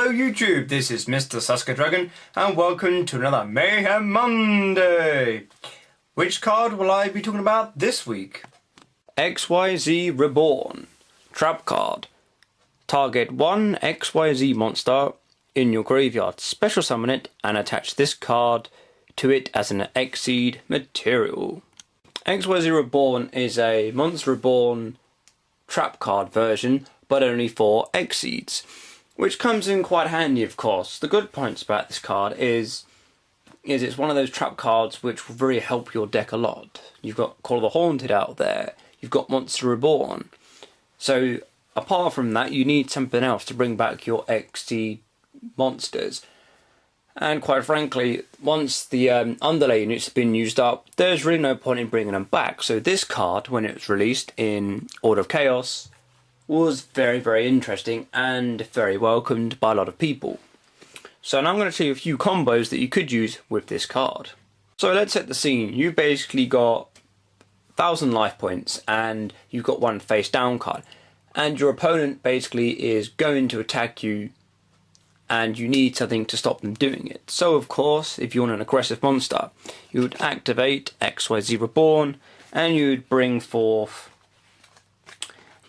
Hello YouTube, this is Mr. Sasuke Dragon and welcome to another Mayhem Monday. Which card will I be talking about this week? XYZ Reborn. Trap card. Target one XYZ monster in your graveyard, special summon it and attach this card to it as an XYZ material. XYZ Reborn is a Monster Reborn trap card version, but only for XYZs, which comes in quite handy, of course. The good points about this card is it's one of those trap cards which will really help your deck a lot. You've got Call of the Haunted out there, you've got Monster Reborn. So apart from that, you need something else to bring back your XYZ monsters. And quite frankly, once the underlay units have been used up, there's really no point in bringing them back. So this card, when it was released in Order of Chaos, was very, very interesting and very welcomed by a lot of people. So now I'm going to show you a few combos that you could use with this card. So let's set the scene. You've basically got 1,000 life points and you've got one face down card. And your opponent basically is going to attack you and you need something to stop them doing it. So of course, if you want an aggressive monster, you would activate XYZ Reborn and you'd bring forth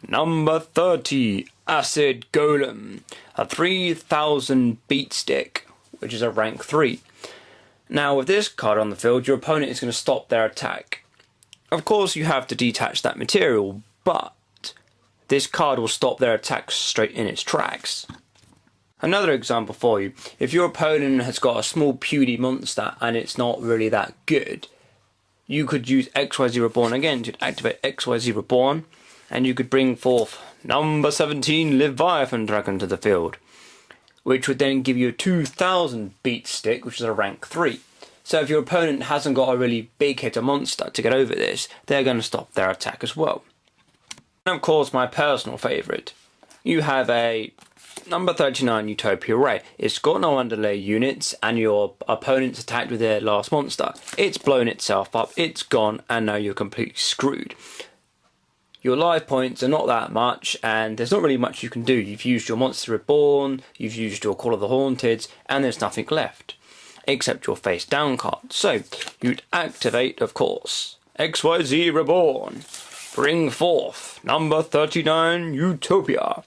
number 30, Acid Golem, a 3000 beat stick, which is a rank 3. Now with this card on the field, your opponent is going to stop their attack. Of course you have to detach that material, but this card will stop their attack straight in its tracks. Another example for you, if your opponent has got a small puny monster and it's not really that good, you could use XYZ Reborn again to activate XYZ Reborn, and you could bring forth number 17 Leviathan Dragon to the field, which would then give you a 2000 beat stick, which is a rank 3. So if your opponent hasn't got a really big hitter monster to get over this, they're going to stop their attack as well. And of course my personal favourite, you have a number 39 Utopia Ray. It's got no underlay units and your opponent's attacked with their last monster. It's blown itself up, it's gone, and now you're completely screwed. Your life points are not that much and there's not really much you can do. You've used your Monster Reborn, you've used your Call of the Haunted, and there's nothing left except your face down card. So you'd activate, of course, XYZ Reborn. Bring forth number 39 Utopia.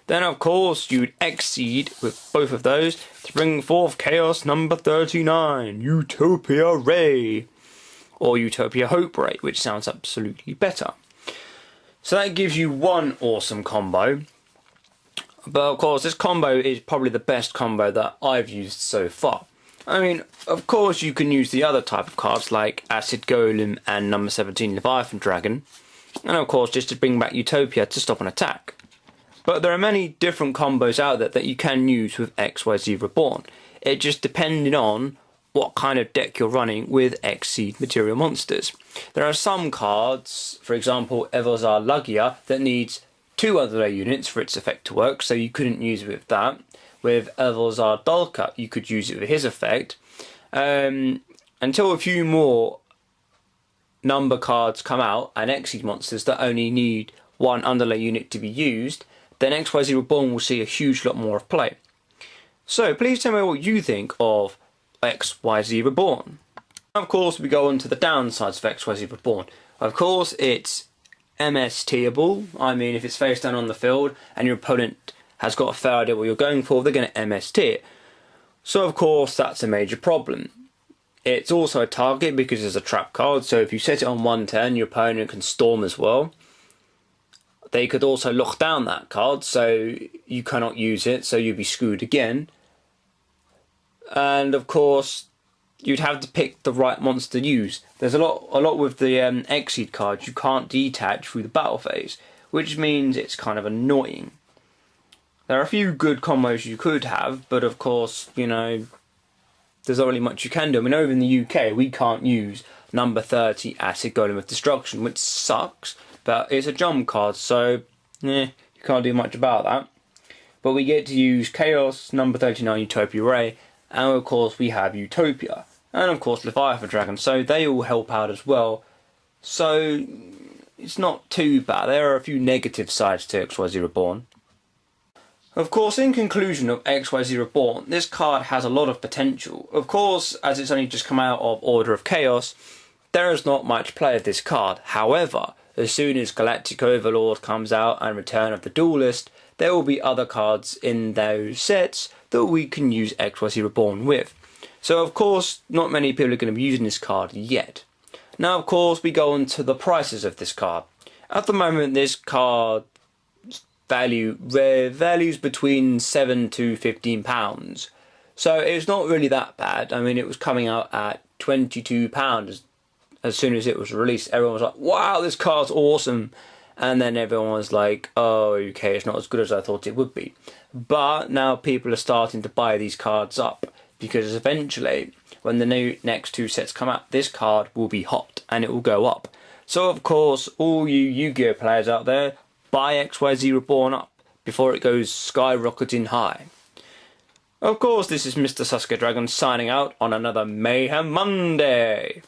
Then of course you'd XYZ with both of those to bring forth Chaos number 39, Utopia Ray. Or Utopia Hope Ray, which sounds absolutely better. So that gives you one awesome combo. But of course this combo is probably the best combo that I've used so far. I mean, of course you can use the other type of cards like Acid Golem and number 17 Leviathan Dragon. And of course just to bring back Utopia to stop an attack. But there are many different combos out there that you can use with XYZ Reborn. It just depending on what kind of deck you're running with XYZ material monsters. There are some cards, for example Evozar Lugia, that needs 2 underlay units for its effect to work, so you couldn't use it with that. With Evozar Dulka, you could use it with his effect. Until a few more number cards come out and XYZ monsters that only need 1 underlay unit to be used, then XYZ Reborn will see a huge lot more of play. So please tell me what you think of XYZ Reborn. Of course we go on to the downsides of XYZ Reborn. Of course it's MSTable. I mean, if it's face down on the field and your opponent has got a fair idea what you're going for, they're going to MST it. So of course that's a major problem. It's also a target because it's a trap card, so if you set it on one turn your opponent can storm as well. They could also lock down that card, so you cannot use it, so you'd be screwed again. And of course, you'd have to pick the right monster to use. There's a lot with the XYZ cards you can't detach through the battle phase, which means it's kind of annoying. There are a few good combos you could have, but of course, you know, there's not really much you can do. I mean, over in the UK, we can't use number 30 Acid Golem of Destruction, which sucks. But it's a jump card, so you can't do much about that. But we get to use Chaos, number 39 Utopia Ray, and of course we have Utopia, and of course Leviathan Dragon, so they all help out as well. So it's not too bad. There are a few negative sides to XYZ Reborn. Of course, in conclusion of XYZ Reborn, this card has a lot of potential. Of course, as it's only just come out of Order of Chaos, there is not much play of this card. However, as soon as Galactic Overlord comes out and Return of the Duelist, there will be other cards in those sets that we can use XYZ Reborn with. So of course, not many people are going to be using this card yet. Now of course, we go on to the prices of this card. At the moment, this card values between £7 to £15. So it's not really that bad. I mean, it was coming out at £22 as soon as it was released. Everyone was like, wow, this card's awesome. And then everyone was like, oh, okay, it's not as good as I thought it would be. But now people are starting to buy these cards up, because eventually, when the next two sets come out, this card will be hot and it will go up. So of course, all you Yu-Gi-Oh players out there, buy XYZ Reborn up before it goes skyrocketing high. Of course, this is Mr. Sasuke Dragon signing out on another Mayhem Monday.